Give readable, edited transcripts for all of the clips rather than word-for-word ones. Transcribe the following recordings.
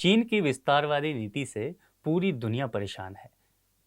चीन की विस्तारवादी नीति से पूरी दुनिया परेशान है।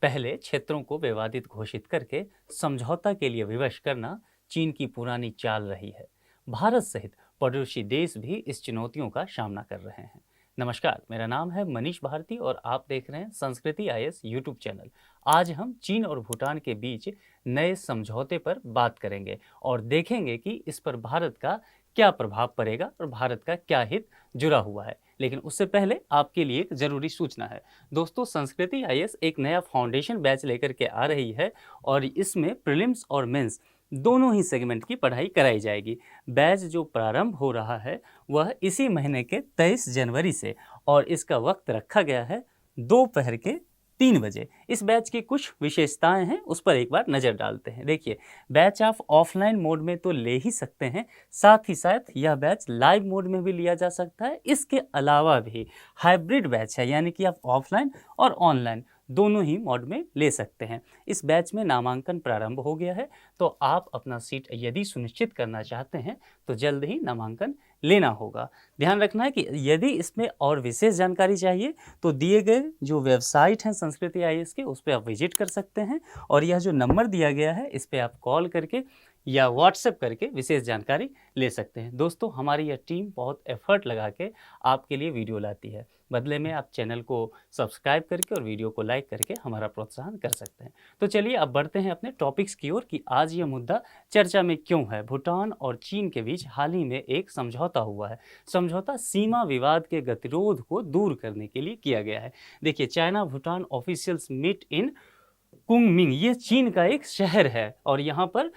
पहले क्षेत्रों को विवादित घोषित करके समझौता के लिए विवश करना चीन की पुरानी चाल रही है। भारत सहित पड़ोसी देश भी इस चुनौतियों का सामना कर रहे हैं। नमस्कार, मेरा नाम है मनीष भारती और आप देख रहे हैं संस्कृति आईएएस यूट्यूब चैनल। आज हम चीन और भूटान के बीच नए समझौते पर बात करेंगे और देखेंगे कि इस पर भारत का क्या प्रभाव पड़ेगा और भारत का क्या हित जुड़ा हुआ है। लेकिन उससे पहले आपके लिए एक ज़रूरी सूचना है। दोस्तों, संस्कृति आईएएस एक नया फाउंडेशन बैच लेकर के आ रही है और इसमें प्रीलिम्स और मेंस दोनों ही सेगमेंट की पढ़ाई कराई जाएगी। बैच जो प्रारंभ हो रहा है वह इसी महीने के 23 जनवरी से और इसका वक्त रखा गया है दोपहर के 3 बजे। इस बैच की कुछ विशेषताएं हैं, उस पर एक बार नज़र डालते हैं। देखिए, बैच आप ऑफलाइन मोड में तो ले ही सकते हैं, साथ ही साथ यह बैच लाइव मोड में भी लिया जा सकता है। इसके अलावा भी हाइब्रिड बैच है, यानी कि आप ऑफलाइन और ऑनलाइन दोनों ही मोड में ले सकते हैं। इस बैच में नामांकन प्रारंभ हो गया है, तो आप अपना सीट यदि सुनिश्चित करना चाहते हैं तो जल्द ही नामांकन लेना होगा। ध्यान रखना है कि यदि इसमें और विशेष जानकारी चाहिए तो दिए गए जो वेबसाइट हैं संस्कृति आईएएस के, उस पर आप विजिट कर सकते हैं और यह जो नंबर दिया गया है इस पर आप कॉल करके या व्हाट्सएप करके विशेष जानकारी ले सकते हैं। दोस्तों, हमारी यह टीम बहुत एफर्ट लगा के आपके लिए वीडियो लाती है। बदले में आप चैनल को सब्सक्राइब करके और वीडियो को लाइक करके हमारा प्रोत्साहन कर सकते हैं। तो चलिए अब बढ़ते हैं अपने टॉपिक्स की ओर कि आज यह मुद्दा चर्चा में क्यों है। भूटान और चीन के बीच हाल ही में एक समझौता हुआ है। समझौता सीमा विवाद के गतिरोध को दूर करने के लिए किया गया है। देखिए, China Bhutan officials meet in Kunming, ये चीन का एक शहर है और यहाँ पर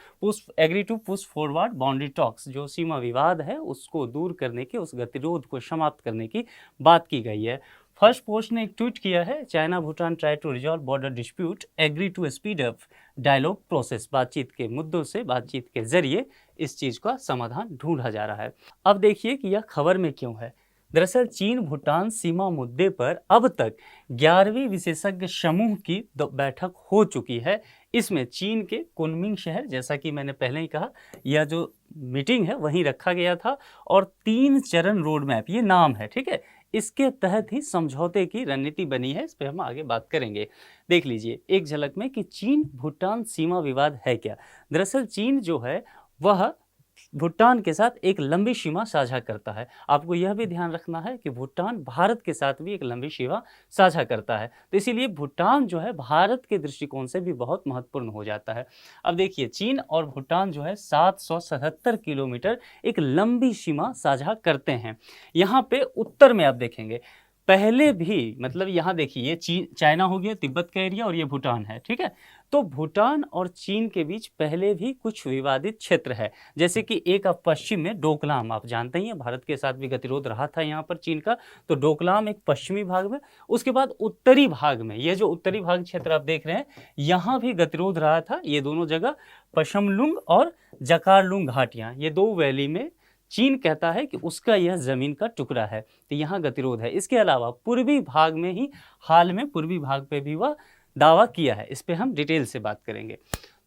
agree to push forward boundary talks, जो सीमा विवाद है उसको दूर करने के, उस गतिरोध को समाप्त करने की बात की गई है। फर्स्ट पोस्ट ने एक ट्वीट किया है, China Bhutan try to resolve border dispute, agree to speed up dialogue process, बातचीत के मुद्दों से बातचीत के जरिए इस चीज़ का समाधान ढूंढा जा रहा है। अब देखिए कि यह खबर में क्यों है। दरअसल चीन भूटान सीमा मुद्दे पर अब तक 11वीं विशेषज्ञ समूह की बैठक हो चुकी है। इसमें चीन के कुनमिंग शहर, जैसा कि मैंने पहले ही कहा, यह जो मीटिंग है वहीं रखा गया था और 3 चरण रोड मैप, ये नाम है, ठीक है, इसके तहत ही समझौते की रणनीति बनी है। इस पर हम आगे बात करेंगे। देख लीजिए एक झलक में कि चीन भूटान सीमा विवाद है क्या। दरअसल चीन जो है वह भूटान के साथ एक लंबी सीमा साझा करता है। आपको यह भी ध्यान रखना है कि भूटान भारत के साथ भी एक लंबी सीमा साझा करता है, तो इसीलिए भूटान जो है भारत के दृष्टिकोण से भी बहुत महत्वपूर्ण हो जाता है। अब देखिए, चीन और भूटान जो है 777 किलोमीटर एक लंबी सीमा साझा करते हैं। यहाँ पे उत्तर में आप देखेंगे पहले भी, मतलब यहाँ देखिए ये चीन चाइना हो गया, तिब्बत का एरिया, और ये भूटान है, ठीक है। तो भूटान और चीन के बीच पहले भी कुछ विवादित क्षेत्र है, जैसे कि एक अब पश्चिम में डोकलाम, आप जानते ही हैं भारत के साथ भी गतिरोध रहा था यहाँ पर चीन का, तो डोकलाम एक पश्चिमी भाग में। उसके बाद उत्तरी भाग में, ये जो उत्तरी भाग क्षेत्र आप देख रहे हैं, यहाँ भी गतिरोध रहा था। ये दोनों जगह पशमलुंग और जकारलुंग घाटियाँ, ये 2 वैली में चीन कहता है कि उसका यह ज़मीन का टुकड़ा है, तो यहाँ गतिरोध है। इसके अलावा पूर्वी भाग में ही हाल में पूर्वी भाग पे भी वह दावा किया है, इस पे हम डिटेल से बात करेंगे।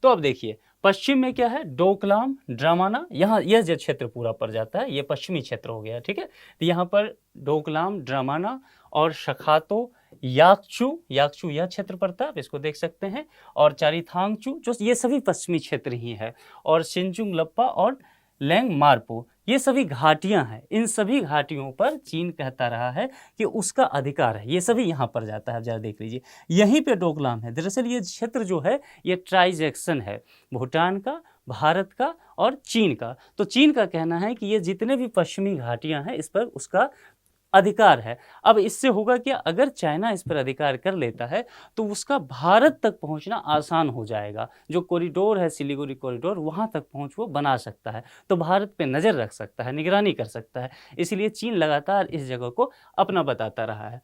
तो अब देखिए पश्चिम में क्या है, डोकलाम ड्रामाना, यहाँ यह जो क्षेत्र पूरा पड़ जाता है, ये पश्चिमी क्षेत्र हो गया, ठीक है। तो यहाँ पर डोकलाम ड्रामाना और शखातो याकचू याकचू यह क्षेत्र पड़ता है, आप इसको देख सकते हैं, और चारीथांगचू, जो ये सभी पश्चिमी क्षेत्र ही है, और सिंचुंग लप्पा और लैंग मारपो, ये सभी घाटियां हैं। इन सभी घाटियों पर चीन कहता रहा है कि उसका अधिकार है, ये सभी यहाँ पर जाता है। जरा देख लीजिए, यहीं पे डोकलाम है। दरअसल ये क्षेत्र जो है ये ट्राइजेक्शन है, भूटान का, भारत का और चीन का। तो चीन का कहना है कि ये जितने भी पश्चिमी घाटियां हैं इस पर उसका अधिकार है। अब इससे होगा कि अगर चाइना इस पर अधिकार कर लेता है तो उसका भारत तक पहुंचना आसान हो जाएगा। जो कॉरिडोर है, सिलीगुड़ी कॉरिडोर, वहां तक पहुंच वो बना सकता है, तो भारत पे नज़र रख सकता है, निगरानी कर सकता है। इसलिए चीन लगातार इस जगह को अपना बताता रहा है।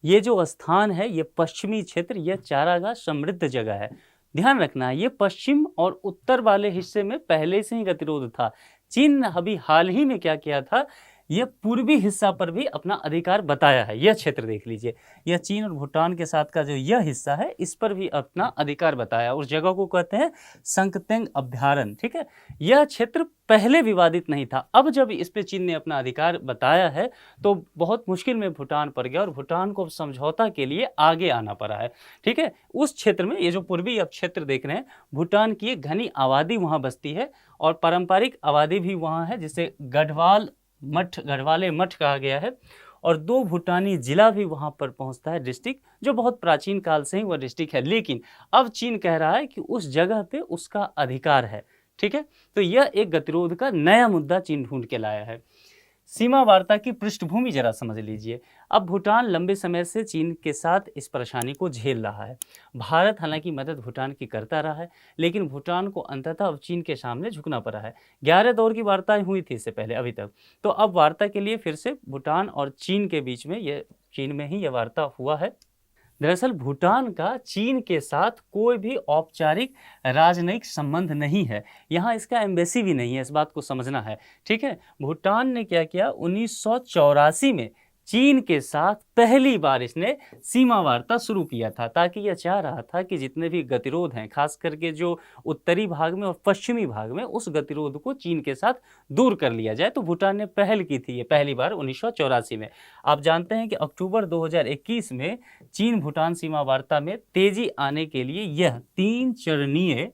ये जो स्थान है, ये पश्चिमी क्षेत्र, यह चारागाह समृद्ध जगह है। ध्यान रखना है, ये पश्चिम और उत्तर वाले हिस्से में पहले से ही गतिरोध था। चीन ने अभी हाल ही में क्या किया था, यह पूर्वी हिस्सा पर भी अपना अधिकार बताया है। यह क्षेत्र देख लीजिए, यह चीन और भूटान के साथ का जो यह हिस्सा है, इस पर भी अपना अधिकार बताया। उस जगह को कहते हैं संकतेंग अभ्यारण्य, ठीक है। यह क्षेत्र पहले विवादित नहीं था, अब जब इस पे चीन ने अपना अधिकार बताया है तो बहुत मुश्किल में भूटान पड़ गया और भूटान को समझौता के लिए आगे आना पड़ा है, ठीक है। उस क्षेत्र में, ये जो पूर्वी अब क्षेत्र देख रहे हैं, भूटान की एक घनी आबादी वहाँ बसती है और पारंपरिक आबादी भी वहाँ है, जिसे गढ़वाले मठ कहा गया है। और 2 भूटानी जिला भी वहाँ पर पहुँचता है, डिस्ट्रिक्ट, जो बहुत प्राचीन काल से ही वह डिस्ट्रिक्ट है। लेकिन अब चीन कह रहा है कि उस जगह पे उसका अधिकार है, ठीक है। तो यह एक गतिरोध का नया मुद्दा चीन ढूंढ के लाया है। सीमा वार्ता की पृष्ठभूमि जरा समझ लीजिए। अब भूटान लंबे समय से चीन के साथ इस परेशानी को झेल रहा है। भारत हालांकि मदद भूटान की करता रहा है, लेकिन भूटान को अंततः अब चीन के सामने झुकना पड़ा है। 11 दौर की वार्ताएं हुई थी इससे पहले अभी तक, तो अब वार्ता के लिए फिर से भूटान और चीन के बीच में चीन में ही यह वार्ता हुआ है। दरअसल भूटान का चीन के साथ कोई भी औपचारिक राजनयिक संबंध नहीं है, यहाँ इसका एम्बेसी भी नहीं है, इस बात को समझना है, ठीक है। भूटान ने क्या किया, 1984 में चीन के साथ पहली बार इसने सीमा वार्ता शुरू किया था, ताकि यह चाह रहा था कि जितने भी गतिरोध हैं, खास करके जो उत्तरी भाग में और पश्चिमी भाग में, उस गतिरोध को चीन के साथ दूर कर लिया जाए। तो भूटान ने पहल की थी ये पहली बार 1984 में। आप जानते हैं कि अक्टूबर 2021 में चीन भूटान सीमा वार्ता में तेजी आने के लिए यह 3 चरणीय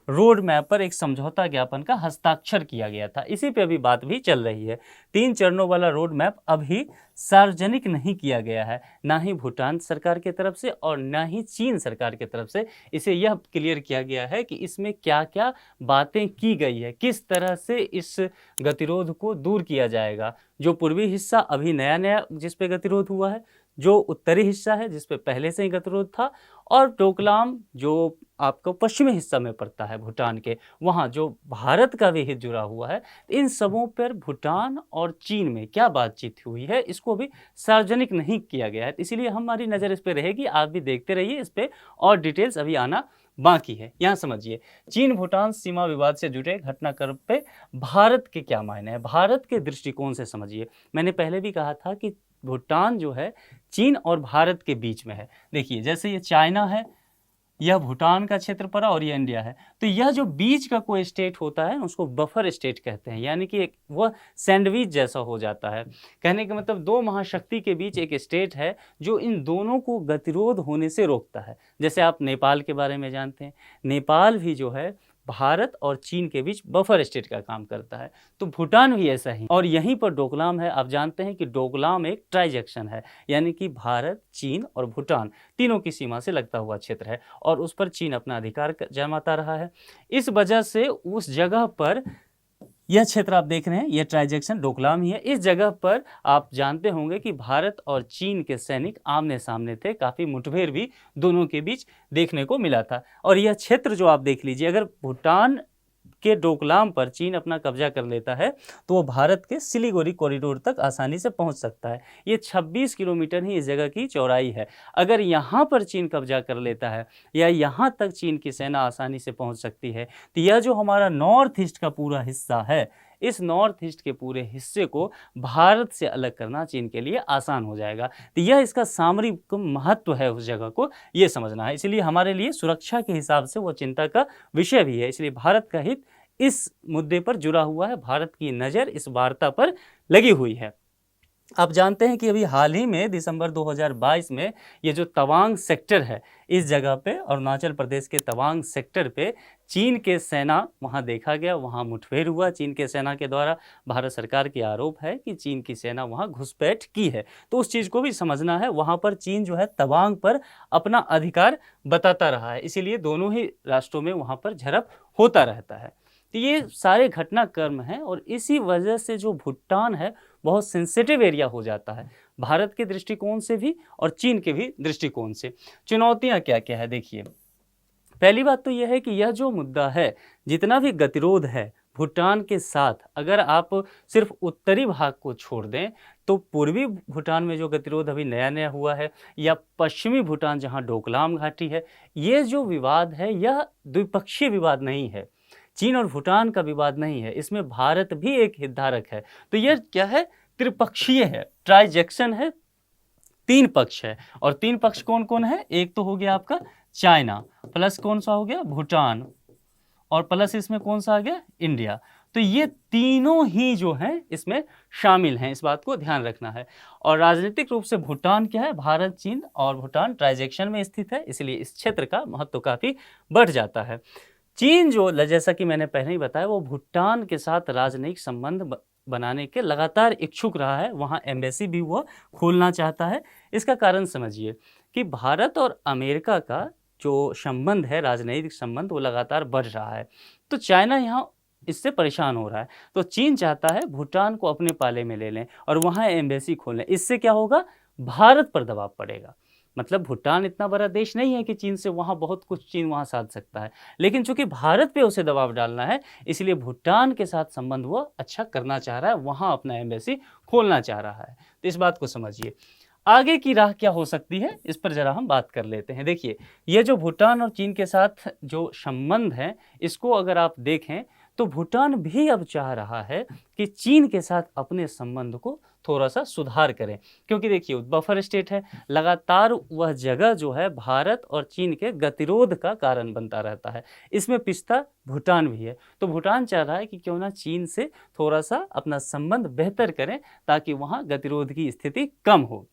रोड मैप पर एक समझौता ज्ञापन का हस्ताक्षर किया गया था। इसी पे अभी बात भी चल रही है। 3 चरणों वाला रोड मैप अभी सार्वजनिक नहीं किया गया है, ना ही भूटान सरकार की तरफ से और ना ही चीन सरकार की तरफ से। इसे यह क्लियर किया गया है कि इसमें क्या क्या बातें की गई है, किस तरह से इस गतिरोध को दूर किया जाएगा। जो पूर्वी हिस्सा अभी नया नया जिस पे गतिरोध हुआ है, जो उत्तरी हिस्सा है जिस पे पहले से ही गतिरोध था, और डोकलाम जो आपको पश्चिमी हिस्सा में पड़ता है भूटान के, वहाँ जो भारत का भी हित जुड़ा हुआ है। इन सबों पर भूटान और चीन में क्या बातचीत हुई है, इसको भी सार्वजनिक नहीं किया गया है। इसलिए हमारी नज़र इस पर रहेगी, आप भी देखते रहिए, इस पर और डिटेल्स अभी आना बाकी है। यहाँ समझिए, चीन भूटान सीमा विवाद से जुड़े घटनाक्रम पे भारत के क्या मायने हैं, भारत के दृष्टिकोण से समझिए। मैंने पहले भी कहा था कि भूटान जो है चीन और भारत के बीच में है। देखिए, जैसे ये चाइना है, यह भूटान का क्षेत्र पड़ा और ये इंडिया है, तो यह जो बीच का कोई स्टेट होता है उसको बफर स्टेट कहते हैं, यानी कि एक वह सैंडविच जैसा हो जाता है। कहने का मतलब 2 महाशक्ति के बीच एक स्टेट है जो इन दोनों को गतिरोध होने से रोकता है। जैसे आप नेपाल के बारे में जानते हैं, नेपाल भी जो है भारत और चीन के बीच बफर स्टेट का काम करता है, तो भूटान भी ऐसा ही। और यहीं पर डोकलाम है। आप जानते हैं कि डोकलाम एक ट्राइजेक्शन है, यानी कि भारत, चीन और भूटान तीनों की सीमा से लगता हुआ क्षेत्र है और उस पर चीन अपना अधिकार जमाता रहा है। इस वजह से उस जगह पर यह क्षेत्र आप देख रहे हैं, यह ट्राइजेक्शन डोकलाम ही है। इस जगह पर आप जानते होंगे कि भारत और चीन के सैनिक आमने सामने थे, काफ़ी मुठभेड़ भी दोनों के बीच देखने को मिला था। और यह क्षेत्र जो आप देख लीजिए, अगर भूटान के डोकलाम पर चीन अपना कब्जा कर लेता है तो वो भारत के सिलीगुड़ी कॉरिडोर तक आसानी से पहुंच सकता है। ये 26 किलोमीटर ही इस जगह की चौड़ाई है। अगर यहाँ पर चीन कब्जा कर लेता है या यहाँ तक चीन की सेना आसानी से पहुंच सकती है, तो यह जो हमारा नॉर्थ ईस्ट का पूरा हिस्सा है, इस नॉर्थ ईस्ट के पूरे हिस्से को भारत से अलग करना चीन के लिए आसान हो जाएगा। तो यह इसका सामरिक महत्व है, उस जगह को ये समझना है। इसलिए हमारे लिए सुरक्षा के हिसाब से वो चिंता का विषय भी है। इसलिए भारत का हित इस मुद्दे पर जुड़ा हुआ है, भारत की नज़र इस वार्ता पर लगी हुई है। आप जानते हैं कि अभी हाल ही में दिसंबर 2022 में ये जो तवांग सेक्टर है, इस जगह पे अरुणाचल प्रदेश के तवांग सेक्टर पे चीन के सेना वहाँ देखा गया, वहाँ मुठभेड़ हुआ चीन के सेना के द्वारा। भारत सरकार की आरोप है कि चीन की सेना वहाँ घुसपैठ की है, तो उस चीज़ को भी समझना है। वहाँ पर चीन जो है तवांग पर अपना अधिकार बताता रहा है, इसीलिए दोनों ही राष्ट्रों में वहाँ पर झड़प होता रहता है। तो ये सारे घटनाक्रम हैं और इसी वजह से जो भूटान है बहुत सेंसिटिव एरिया हो जाता है, भारत के दृष्टिकोण से भी और चीन के भी दृष्टिकोण से। चुनौतियां क्या क्या है, देखिए। पहली बात तो यह है कि यह जो मुद्दा है, जितना भी गतिरोध है भूटान के साथ, अगर आप सिर्फ उत्तरी भाग को छोड़ दें तो पूर्वी भूटान में जो गतिरोध अभी नया नया हुआ है, या पश्चिमी भूटान जहां डोकलाम घाटी है, ये जो विवाद है यह द्विपक्षीय विवाद नहीं है। चीन और भूटान का विवाद नहीं है, इसमें भारत भी एक हितधारक है। तो यह क्या है, त्रिपक्षीय है, ट्रांजैक्शन है, 3 पक्ष है। और 3 पक्ष कौन कौन है, एक तो हो गया आपका चाइना, प्लस कौन सा हो गया भूटान, और प्लस इसमें कौन सा आ गया इंडिया। तो ये तीनों ही जो हैं इसमें शामिल हैं, इस बात को ध्यान रखना है। और राजनीतिक रूप से भूटान क्या है, भारत चीन और भूटान ट्रांजैक्शन में स्थित है, इसलिए इस क्षेत्र का महत्व काफी बढ़ जाता है। चीन जो जैसा कि मैंने पहले ही बताया, वो भूटान के साथ राजनयिक संबंध बनाने के लगातार इच्छुक रहा है, वहाँ एम्बेसी भी वो खोलना चाहता है। इसका कारण समझिए कि भारत और अमेरिका का जो संबंध है, राजनयिक संबंध, वो लगातार बढ़ रहा है। तो चाइना यहाँ इससे परेशान हो रहा है, तो चीन चाहता है भूटान को अपने पाले में ले लें और वहाँ एम्बेसी खोलें। इससे क्या होगा, भारत पर दबाव पड़ेगा। मतलब भूटान इतना बड़ा देश नहीं है कि चीन से वहाँ बहुत कुछ चीन वहाँ साध सकता है, लेकिन चूंकि भारत पे उसे दबाव डालना है, इसलिए भूटान के साथ संबंध वो अच्छा करना चाह रहा है, वहाँ अपना एम्बेसी खोलना चाह रहा है। तो इस बात को समझिए। आगे की राह क्या हो सकती है, इस पर जरा हम बात कर लेते हैं। देखिए, ये जो भूटान और चीन के साथ जो संबंध है, इसको अगर आप देखें तो भूटान भी अब चाह रहा है कि चीन के साथ अपने संबंध को थोड़ा सा सुधार करें, क्योंकि देखिए बफर स्टेट है, लगातार वह जगह जो है भारत और चीन के गतिरोध का कारण बनता रहता है, इसमें पिछता भूटान भी है। तो भूटान चाह रहा है कि क्यों ना चीन से थोड़ा सा अपना संबंध बेहतर करें, ताकि वहाँ गतिरोध की स्थिति कम हो।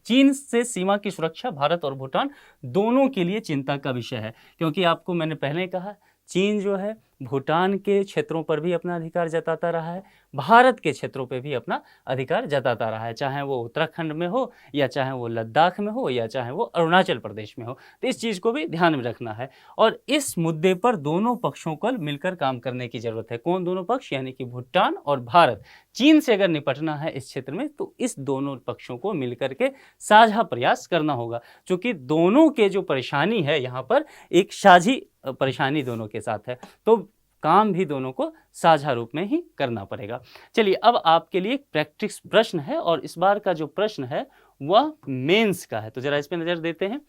चीन से सीमा की सुरक्षा भारत और भूटान दोनों के लिए चिंता का विषय है, क्योंकि आपको मैंने पहले कहा, चीन जो है भूटान के क्षेत्रों पर भी अपना अधिकार जताता रहा है, भारत के क्षेत्रों पर भी अपना अधिकार जताता रहा है, चाहे वो उत्तराखंड में हो, या चाहे वो लद्दाख में हो, या चाहे वो अरुणाचल प्रदेश में हो। तो इस चीज़ को भी ध्यान में रखना है, और इस मुद्दे पर दोनों पक्षों को मिलकर काम करने की जरूरत है। कौन दोनों पक्ष, यानी कि भूटान और भारत। चीन से अगर निपटना है इस क्षेत्र में, तो इस दोनों पक्षों को मिलकर के साझा प्रयास करना होगा, क्योंकि दोनों के जो परेशानी है यहाँ पर एक साझी परेशानी दोनों के साथ है, तो काम भी दोनों को साझा रूप में ही करना पड़ेगा। चलिए, अब आपके लिए एक प्रैक्टिस प्रश्न है, और इस बार का जो प्रश्न है वह मेंस का है, तो जरा इस पे नजर देते हैं।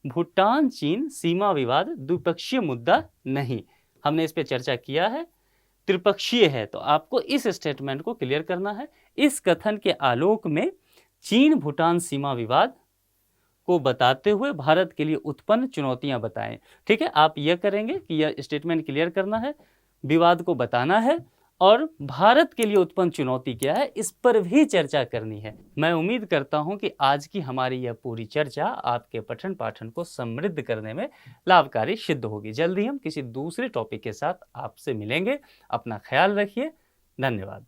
भूटान चीन सीमा विवाद द्विपक्षीय मुद्दा नहीं, हमने इस पे चर्चा किया है, त्रिपक्षीय है, तो आपको इस स्टेटमेंट को क्लियर करना है। इस कथन के आलोक में चीन भूटान सीमा विवाद को बताते हुए भारत के लिए उत्पन्न चुनौतियां बताएं। ठीक है, आप यह करेंगे कि यह स्टेटमेंट क्लियर करना है, विवाद को बताना है, और भारत के लिए उत्पन्न चुनौती क्या है इस पर भी चर्चा करनी है। मैं उम्मीद करता हूं कि आज की हमारी यह पूरी चर्चा आपके पठन पाठन को समृद्ध करने में लाभकारी सिद्ध होगी। जल्दी हम किसी दूसरे टॉपिक के साथ आपसे मिलेंगे। अपना ख्याल रखिए। धन्यवाद।